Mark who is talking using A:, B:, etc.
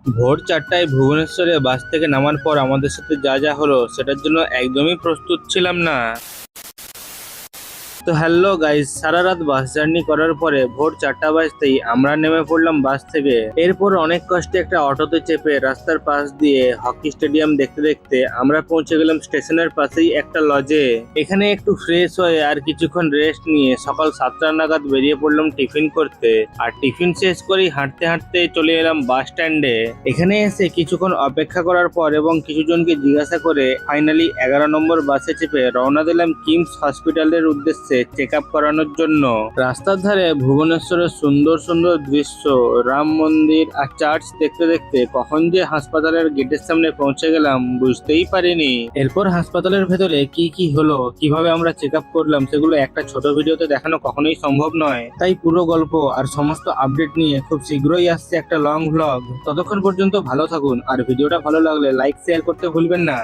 A: ভোর 4টায় ভুবনেশ্বরে বাস থেকে নামার পর আমাদের সাথে যা যা হলো সেটার জন্য একদমই প্রস্তুত ছিলাম না। তো হ্যালো গাইস, সারা রাত বাস জার্নি করার পরে ভোর 4টা বাজতেই আমরা নেমে পড়লাম বাস থেকে। এরপর অনেক কষ্টে একটা অটোতে চেপে রাস্তার পাশ দিয়ে হকি স্টেডিয়াম দেখতে দেখতে আমরা পৌঁছে গেলাম স্টেশনের পাশেই একটা লজে। এখানে একটু ফ্রেশ হয়ে আর কিছুক্ষণ রেস্ট নিয়ে সকাল 7টা নাগাদ বেরিয়ে পড়লাম টিফিন করতে। আর টিফিন শেষ করেই হাঁটতে হাঁটতে চলে এলাম বাস স্ট্যান্ডে। এখানে এসে কিছুক্ষণ অপেক্ষা করার পর এবং কিছুজনকে জিজ্ঞাসা করে ফাইনালি 11 নম্বর বাসে চেপে রওনা দিলাম কিমস হসপিটালের উদ্দেশ্যে চেক আপ করানোর জন্য। রাস্তার ধারে ভুবনেশ্বরের সুন্দর সুন্দর দৃশ্য, রাম মন্দির আর চার্চ দেখতে দেখতে কখন যে হাসপাতালের গেটের সামনে পৌঁছে গেলাম বুঝতেই পারিনি। এরপর হাসপাতালের ভেতরে কি কি হলো, কিভাবে আমরা চেক আপ করলাম, সেগুলো একটা ছোট ভিডিওতে দেখানো কখনোই সম্ভব নয়। তাই পুরো গল্প আর সমস্ত আপডেট নিয়ে খুব শীঘ্রই আসছে একটা লং ভ্লগ। ততক্ষণ পর্যন্ত ভালো থাকুন, আর ভিডিওটা ভালো লাগলে লাইক শেয়ার করতে ভুলবেন না।